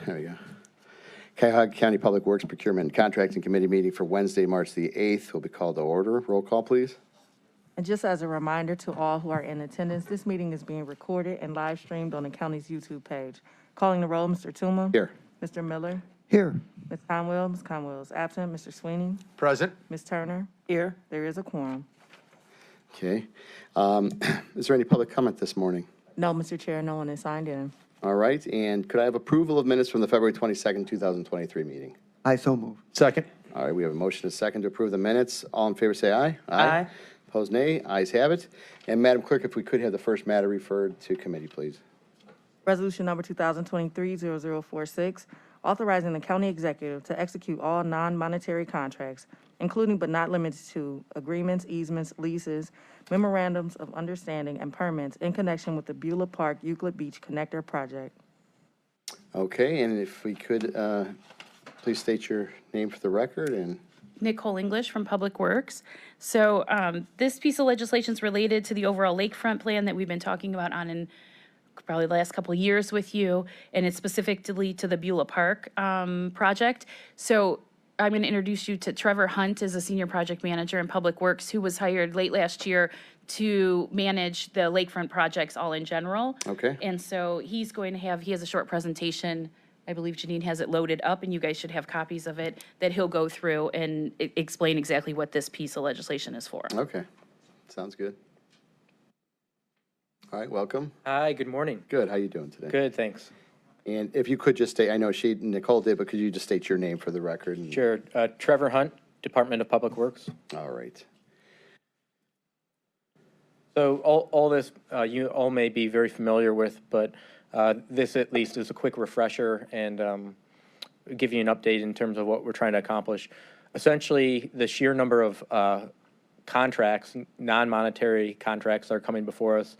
There we go. Cuyahoga County Public Works Procurement and Contracting Committee meeting for Wednesday, March the 8th will be called to order. Roll call, please. And just as a reminder to all who are in attendance, this meeting is being recorded and live streamed on the county's YouTube page. Calling the roll, Mr. Tuma. Here. Mr. Miller. Here. Ms. Conwell. Ms. Conwell is absent. Mr. Sweeney. Present. Ms. Turner. Here. There is a quorum. Okay. Is there any public comment this morning? No, Mr. Chair, no one is signed in. All right. And could I have approval of minutes from the February 22nd, 2023 meeting? I so move. Second. All right. We have a motion and a second to approve the minutes. All in favor say aye. Aye. Opposed, nay. Ayes have it. And Madam Clerk, if we could have the first matter referred to committee, please. Resolution number 2023-0046, authorizing the county executive to execute all non-monetary contracts, including but not limited to agreements, easements, leases, memorandums of understanding, and permits in connection with the Beulah Park Euclid Beach Connector Project. Okay. And if we could, please state your name for the record and. Nicole English from Public Works. So this piece of legislation is related to the overall lakefront plan that we've been talking about on in probably the last couple of years with you, and it's specifically to the Beulah Park project. So I'm going to introduce you to Trevor Hunt as a senior project manager in Public Works, who was hired late last year to manage the lakefront projects all in general. Okay. And so he has a short presentation. I believe Janine has it loaded up, and you guys should have copies of it that he'll go through and explain exactly what this piece of legislation is for. Okay. Sounds good. All right. Welcome. Hi, good morning. Good. How you doing today? Good, thanks. And if you could just state, I know Nicole did, but could you just state your name for the record? And, Sure. Trevor Hunt, Department of Public Works. all right. So all this you all may be very familiar with, but this at least is a quick refresher and give you an update in terms of what we're trying to accomplish. Essentially, the sheer number of contracts, non-monetary contracts that are coming before us,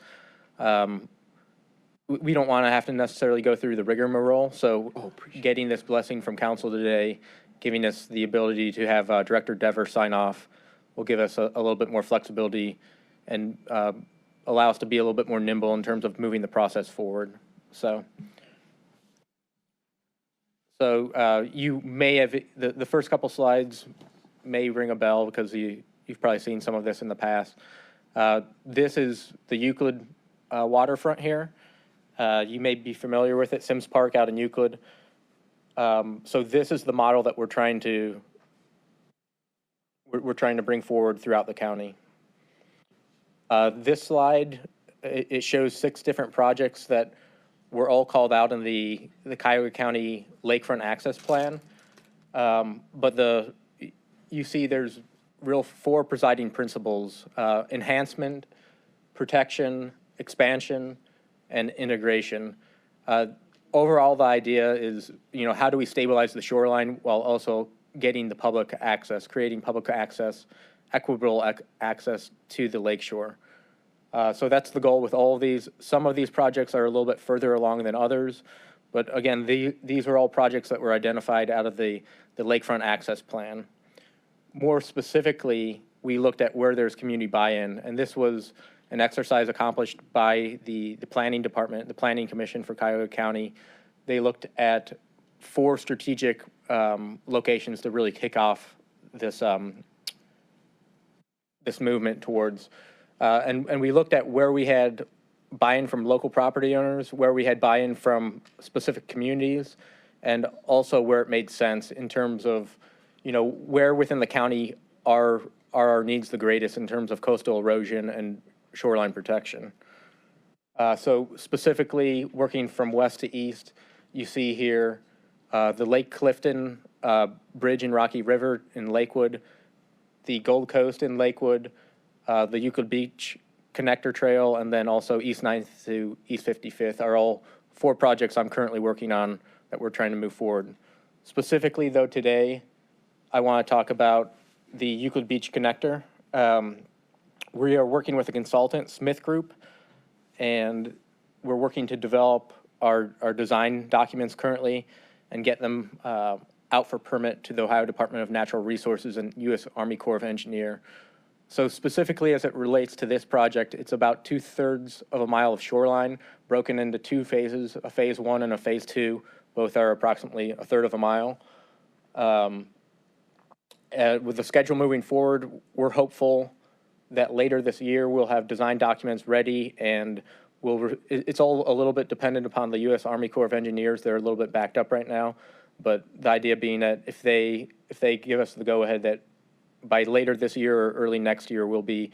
we don't want to have to necessarily go through the rigmarole. So getting this blessing from council today, giving us the ability to have Director Dever sign off will give us a little bit more flexibility and allow us to be a little bit more nimble in terms of moving the process forward. So you may have, the first couple slides may ring a bell because you've probably seen some of this in the past. This is the Euclid waterfront here. You may be familiar with it, Sims Park out in Euclid. So this is the model that we're trying to bring forward throughout the county. This slide, it shows 6 different projects that were all called out in the Cuyahoga County Lakefront Access Plan. But you see there's real 4 presiding principles: enhancement, protection, expansion, and integration. Overall, the idea is, how do we stabilize the shoreline while also getting the public access, creating public access, equitable access to the lakeshore. So that's the goal with all of these. Some of these projects are a little bit further along than others, but again, these are all projects that were identified out of the Lakefront Access Plan. More specifically, we looked at where there's community buy-in, and this was an exercise accomplished by the Planning Department, the Planning Commission for Cuyahoga County. They looked at 4 strategic locations to really kick off this this movement towards, and we looked at where we had buy-in from local property owners, where we had buy-in from specific communities, and also where it made sense in terms of, where within the county are our needs the greatest in terms of coastal erosion and shoreline protection. So specifically working from west to east, you see here the Lake Clifton Bridge in Rocky River in Lakewood, the Gold Coast in Lakewood, the Euclid Beach Connector Trail, and then also East 9th to East 55th are all 4 projects I'm currently working on that we're trying to move forward. Specifically, though, today, I want to talk about the Euclid Beach Connector. We are working with a consultant, Smith Group, and we're working to develop our design documents currently and get them out for permit to the Ohio Department of Natural Resources and U.S. Army Corps of Engineers. So specifically as it relates to this project, it's about 2/3 of a mile of shoreline broken into 2 phases, a phase 1 and a phase 2, Both are approximately a third of a mile. With the schedule moving forward, we're hopeful that later this year we'll have design documents ready, and it's all a little bit dependent upon the U.S. Army Corps of Engineers. They're a little bit backed up right now, but the idea being that if they give us the go-ahead, that by later this year or early next year, we'll be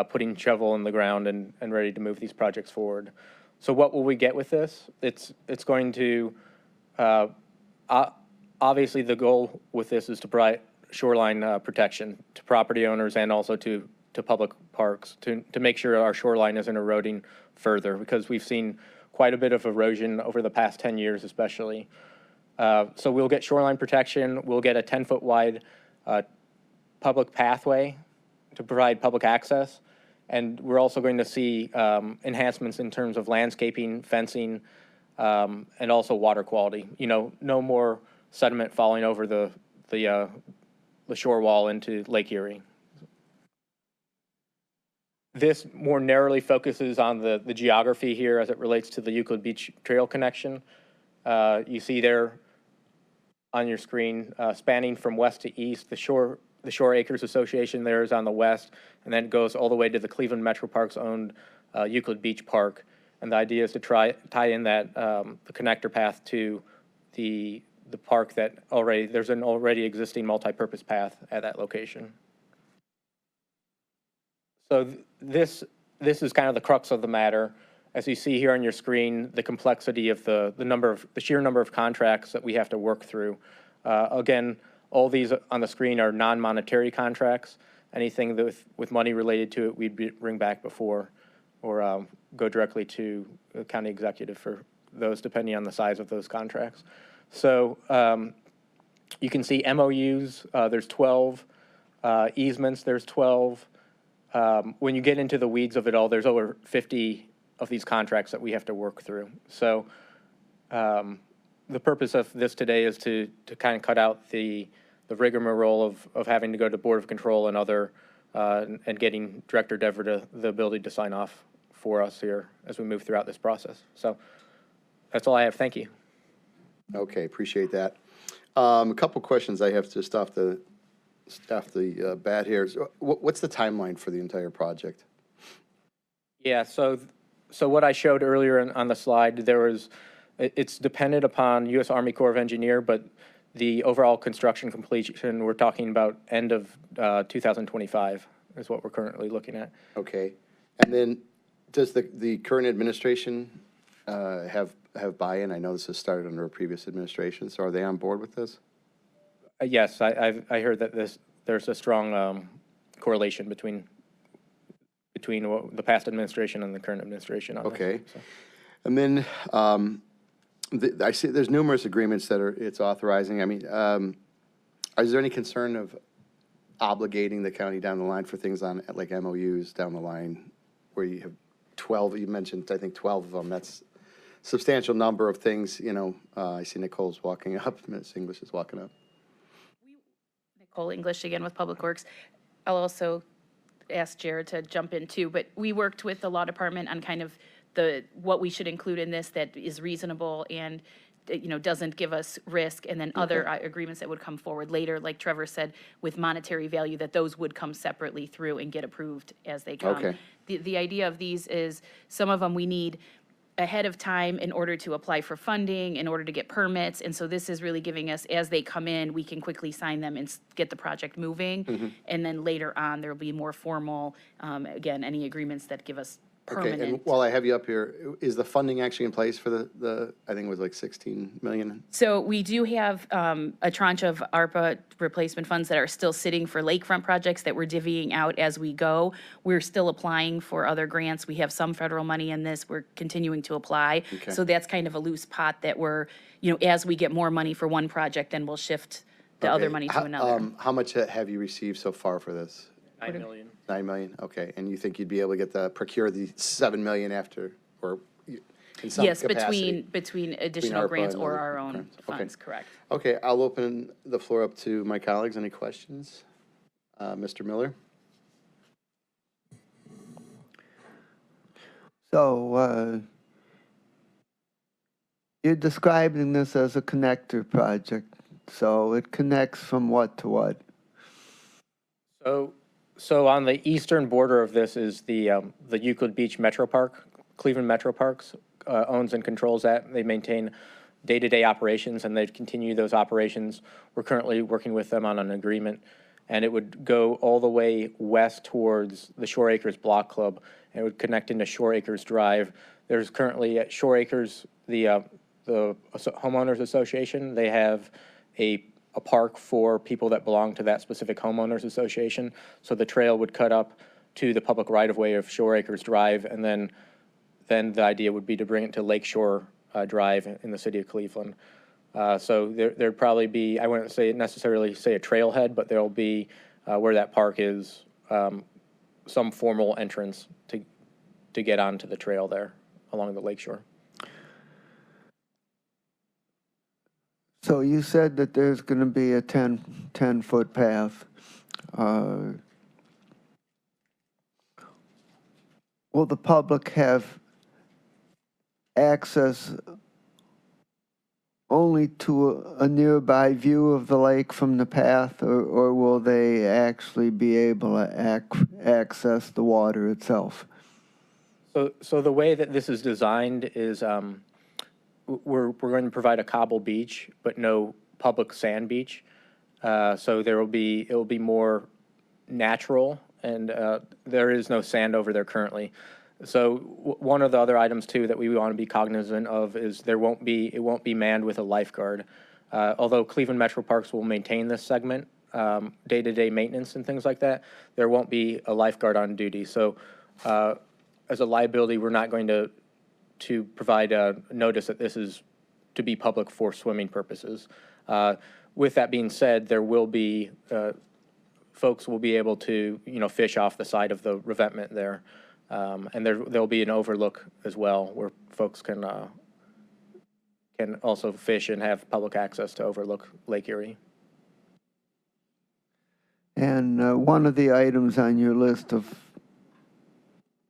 putting shovel in the ground and ready to move these projects forward. So what will we get with this? It's going to, obviously the goal with this is to provide shoreline protection to property owners and also to public parks to make sure our shoreline isn't eroding further, because we've seen quite a bit of erosion over the past 10 years especially. So we'll get shoreline protection, we'll get a 10-foot wide public pathway to provide public access, and we're also going to see enhancements in terms of landscaping, fencing, and also water quality. You know, no more sediment falling over the shore wall into Lake Erie. This more narrowly focuses on the geography here as it relates to the Euclid Beach Trail connection. You see there on your screen, spanning from west to east, the Shore Acres Association there is on the west, and then it goes all the way to the Cleveland Metro Parks owned Euclid Beach Park. And the idea is to tie in that the connector path to the park that there's an already existing multi-purpose path at that location. So this is kind of the crux of the matter. As you see here on your screen, the complexity of the sheer number of contracts that we have to work through. Again, all these on the screen are non-monetary contracts. Anything that with money related to it, we'd bring back before, or go directly to the county executive for those, depending on the size of those contracts. So you can see MOUs, there's 12, easements, there's 12. When you get into the weeds of it all, there's over 50 of these contracts that we have to work through. So the purpose of this today is to kind of cut out the rigmarole of having to go to Board of Control and other, and getting Director Dever the ability to sign off for us here as we move throughout this process. So that's all I have. Thank you. Okay, appreciate that. A couple questions I have just off the bat here. So what's the timeline for the entire project? Yeah, so what I showed earlier on the slide, it's dependent upon U.S. Army Corps of Engineer, but the overall construction completion, we're talking about end of 2025 is what we're currently looking at. Okay, and then does the current administration have buy-in? I know this has started under a previous administration, so are they on board with this? Yes, I heard that there's a strong correlation between the past administration and the current administration on Okay, this, so. And then I see there's numerous agreements that it's authorizing. I mean, is there any concern of obligating the county down the line for things on like MOUs down the line, where you have 12? You mentioned I think 12 of them. That's substantial number of things. You know, I see Nicole's walking up. Ms. English is walking up. Nicole English again with Public Works. I'll also ask Jared to jump in too, but we worked with the law department on kind of what we should include in this that is reasonable and doesn't give us risk, and then other agreements that would come forward later, like Trevor said, with monetary value, that those would come separately through and get approved as they come. Okay. The idea of these is some of them we need ahead of time in order to apply for funding, in order to get permits. And so this is really giving us, as they come in, we can quickly sign them and get the project moving. And then later on, there will be more formal, again, any agreements that give us permanent. Okay, and while I have you up here, is the funding actually in place for the I think it was like 16 million? So we do have a tranche of ARPA replacement funds that are still sitting for lakefront projects that we're divvying out as we go. We're still applying for other grants. We have some federal money in this. We're continuing to apply. Okay. So that's kind of a loose pot that we're, as we get more money for one project, then we'll shift the other money to another. How much have you received so far for this? 9 million. 9 million, okay. And you think you'd be able to procure the 7 million after, or in some Yes, capacity? between additional ARPA grants and or other our own grants. Okay. funds, correct. Okay, I'll open the floor up to my colleagues. Any questions? Mr. Miller? So, You're describing this as a connector project, so it connects from what to what? So on the eastern border of this is the Euclid Beach Metro Park. Cleveland Metro Parks owns and controls that. They maintain day-to-day operations, and they continue those operations. We're currently working with them on an agreement, and it would go all the way west towards the Shore Acres Block Club, and it would connect into Shore Acres Drive. There's currently at Shore Acres, the homeowners association, they have a park for people that belong to that specific homeowners association. So the trail would cut up to the public right-of-way of Shore Acres Drive, and then the idea would be to bring it to Lakeshore Drive in the city of Cleveland. So there'd probably be, I wouldn't necessarily say a trailhead, but there'll be, where that park is, some formal entrance to get onto the trail there along the lakeshore. So you said that there's going to be a 10-foot path. Will the public have access only to a nearby view of the lake from the path, or will they actually be able to access the water itself? So the way that this is designed is we're going to provide a cobble beach, but no public sand beach. So it will be more natural, and there is no sand over there currently. So one of the other items too that we want to be cognizant of is it won't be manned with a lifeguard. Although Cleveland Metro Parks will maintain this segment, day-to-day maintenance and things like that, there won't be a lifeguard on duty. So as a liability, we're not going to provide a notice that this is to be public for swimming purposes. With that being said, there will be folks will be able to fish off the side of the revetment there, and there'll be an overlook as well where folks can also fish and have public access to overlook Lake Erie. And one of the items on your list of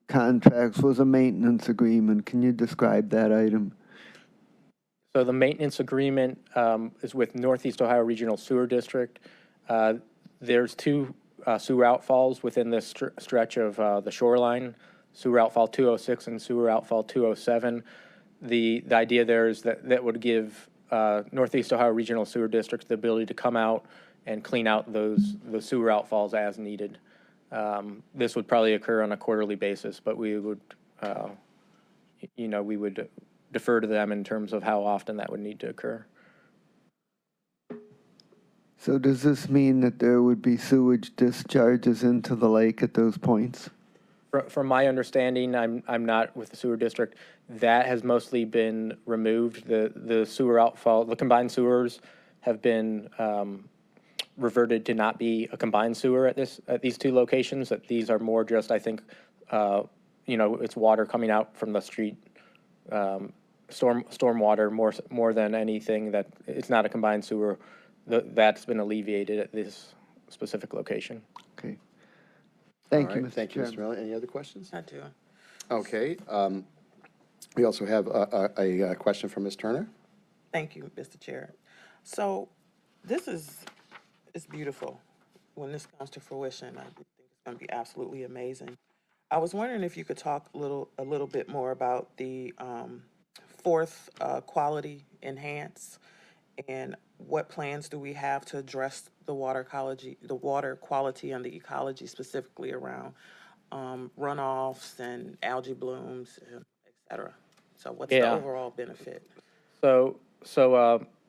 contracts was a maintenance agreement. Can you describe that item? So the maintenance agreement is with Northeast Ohio Regional Sewer District. There's two sewer outfalls within this stretch of the shoreline, sewer outfall 206 and sewer outfall 207. The idea there is that would give Northeast Ohio Regional Sewer District the ability to come out and clean out the sewer outfalls as needed. This would probably occur on a quarterly basis, but we would, we would defer to them in terms of how often that would need to occur. So does this mean that there would be sewage discharges into the lake at those points? From my understanding, I'm not with the sewer district. That has mostly been removed. The sewer outfall, the combined sewers have been reverted to not be a combined sewer at these two locations. That these are more just, I think, it's water coming out from the street, storm water more than anything. That it's not a combined sewer. That's been alleviated at this specific location. Okay. Thank All you, right, Mr. thank you, Mr. Chairman. Miller. Any other questions? I do. Okay. We also have a question from Ms. Turner. Thank you, Mr. Chair. So this is beautiful. When this comes to fruition, I think it's going to be absolutely amazing. I was wondering if you could talk a little bit more about the fourth quality enhance, and what plans do we have to address the water quality and the ecology, specifically around runoffs and algae blooms, et cetera. So what's the overall benefit? So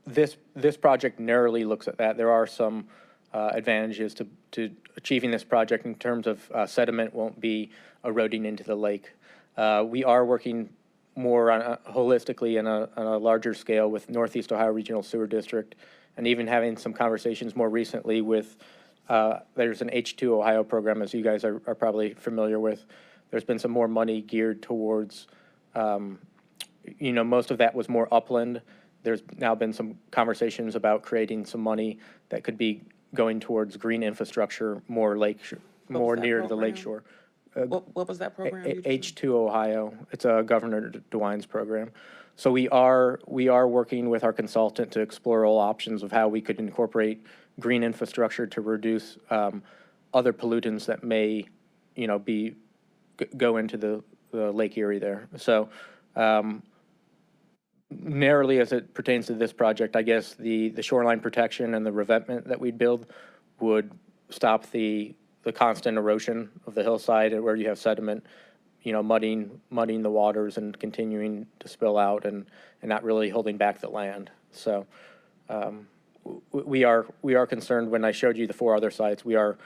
this project narrowly looks at that. There are some advantages to achieving this project in terms of sediment won't be eroding into the lake. We are working more holistically on a larger scale with Northeast Ohio Regional Sewer District, and even having some conversations more recently with, there's an H2 Ohio program, as you guys are probably familiar with. There's been some more money geared towards, most of that was more upland. There's now been some conversations about creating some money that could be going towards green infrastructure, more near to the lakeshore. What was that program? you just- H2 Ohio. It's a Governor DeWine's program. So we are working with our consultant to explore all options of how we could incorporate green infrastructure to reduce other pollutants that may, go into the Lake Erie there. So narrowly as it pertains to this project, I guess the shoreline protection and the revetment that we'd build would stop the constant erosion of the hillside and where you have sediment, muddying the waters and continuing to spill out and not really holding back the land. So we are concerned. When I showed you the 4 other sites, we are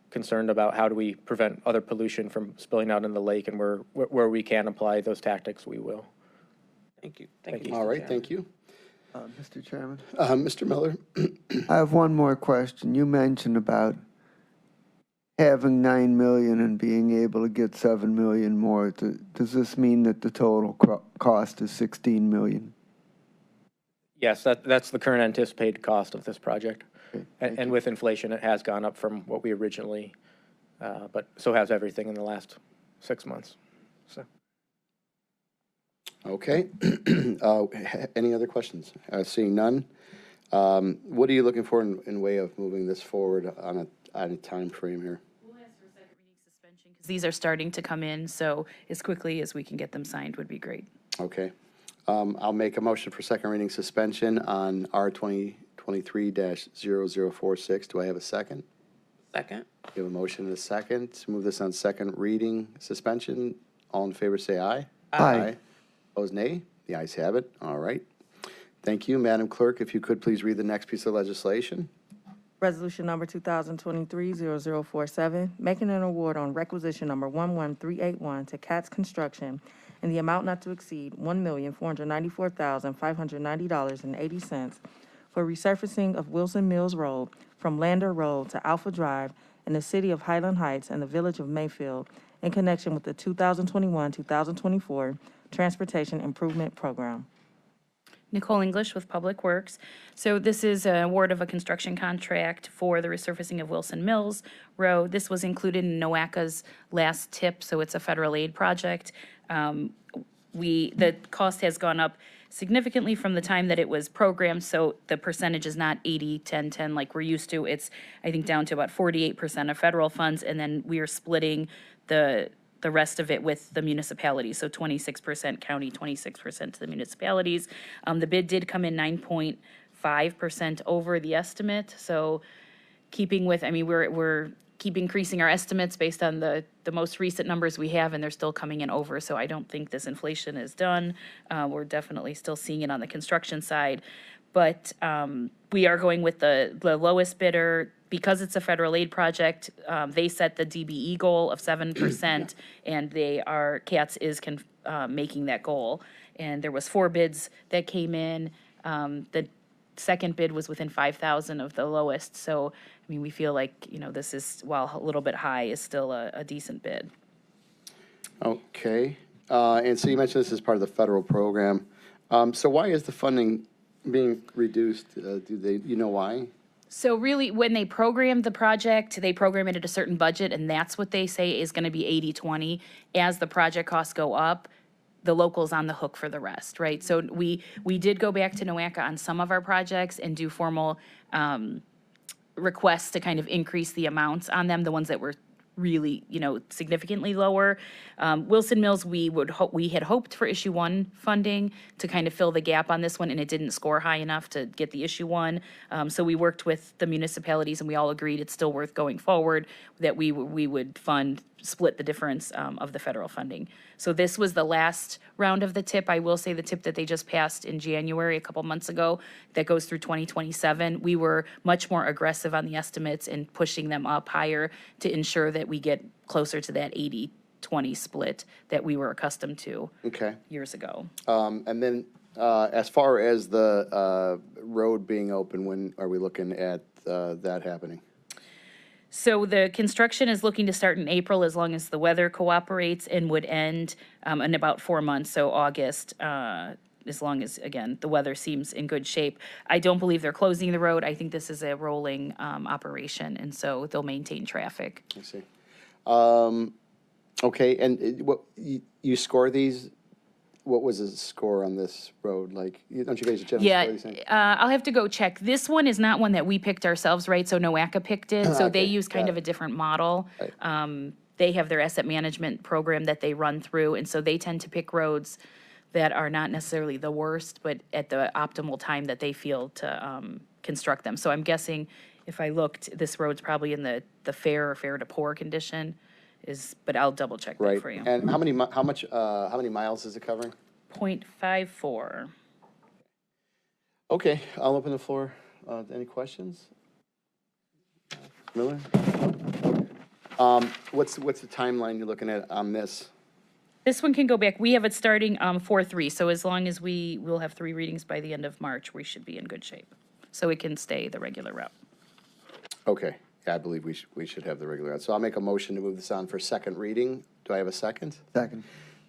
concerned about how do we prevent other pollution from spilling out in the lake, and where we can apply those tactics, we will. Thank you. Thank you. All Mr. right, Chairman. thank you. Mr. Chairman? Mr. Miller? I have one more question. You mentioned about having 9 million and being able to get 7 million more. Does this mean that the total cost is 16 million? Yes, that's the current anticipated cost of this project. Okay, And with inflation, it has gone up from what we originally, but so has everything in the last 6 months. So. Okay. Any other questions? Seeing none. What are you looking for in way of moving this forward on a time frame here? We'll ask for second reading suspension because these are starting to come in, so as quickly as we can get them signed would be great. Okay. I'll make a motion for second reading suspension on R 2023-0046. Do I have a second? Second. We have a motion and a second to move this on second reading suspension. All in favor, say aye. Aye. Opposed, nay. The ayes have it. All right. Thank you. Madam Clerk, if you could please read the next piece of legislation. Resolution number 2023-0047, making an award on requisition number 11381 to Katz Construction in the amount not to exceed $1,494,590.80 for resurfacing of Wilson Mills Road from Lander Road to Alpha Drive in the city of Highland Heights and the village of Mayfield in connection with the 2021-2024 Transportation Improvement Program. Nicole English with Public Works. So this is an award of a construction contract for the resurfacing of Wilson Mills Road. This was included in NOACA's last tip, so it's a federal aid project. The cost has gone up significantly from the time that it was programmed, so the percentage is not 80-10-10 like we're used to. It's, I think, down to about 48% of federal funds, and then we are splitting the rest of it with the municipalities, so 26% county, 26% to the municipalities. The bid did come in 9.5% over the estimate, so keeping with, we're keep increasing our estimates based on the most recent numbers we have, and they're still coming in over, so I don't think this inflation is done. We're definitely still seeing it on the construction side, but we are going with the lowest bidder. Because it's a federal aid project, they set the DBE goal of 7%, and CATS is making that goal. And there was 4 bids that came in. The second bid was within 5,000 of the lowest. So, we feel like, this is, while a little bit high, is still a decent bid. Okay. And so you mentioned this is part of the federal program. So why is the funding being reduced? Do you know why? So really, when they program the project, they program it at a certain budget, and that's what they say is going to be 80-20. As the project costs go up, the local's on the hook for the rest, right? So we did go back to NOACA on some of our projects and do formal requests to kind of increase the amounts on them, the ones that were really, significantly lower. Wilson Mills, we had hoped for issue 1 funding to kind of fill the gap on this one, and it didn't score high enough to get the issue 1. So we worked with the municipalities, and we all agreed it's still worth going forward, that we would split the difference of the federal funding. So this was the last round of the tip. I will say the tip that they just passed in January, a couple months ago, that goes through 2027. We were much more aggressive on the estimates and pushing them up higher to ensure that we get closer to that 80-20 split that we were accustomed to years ago. And then as far as the road being open, when are we looking at that happening? So the construction is looking to start in April as long as the weather cooperates, and would end in about 4 months, so August, as long as, again, the weather seems in good shape. I don't believe they're closing the road. I think this is a rolling operation, and so they'll maintain traffic. I see. Okay, and what, you score these? What was the score on this road? Like, don't you guys generally Yeah, score these things? I'll have to go check. This one is not one that we picked ourselves, right? So NOACA picked it, so they Okay, use kind got of a it. different model. Right. They have their asset management program that they run through, and so they tend to pick roads that are not necessarily the worst, but at the optimal time that they feel to construct them. So I'm guessing, if I looked, this road's probably in the fair or fair to poor condition but I'll double check that Right, for you. and how many miles is it covering? 0.54. Okay, I'll open the floor. Any questions? Miller? What's the timeline you're looking at on this? This one can go back. We have it starting 4/3, so as long as we'll have 3 readings by the end of March, we should be in good shape. So it can stay the regular route. Okay, yeah, I believe we should have the regular. So I'll make a motion to move this on for second reading. Do I have a second? Second.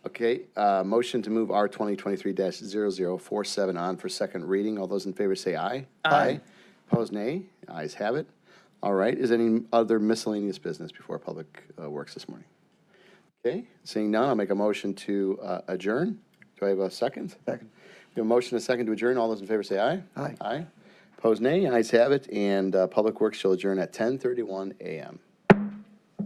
Okay, motion to move R 2023-0047 on for second reading. All those in favor say aye. Aye. Opposed, nay. Ayes have it. All right, is any other miscellaneous business before Public Works this morning? Okay, seeing none, I'll make a motion to adjourn. Do I have a second? Second. We have a motion and a second to adjourn. All those in favor say aye. Aye. Aye. Opposed, nay. Ayes have it, and Public Works shall adjourn at 10:31 a.m.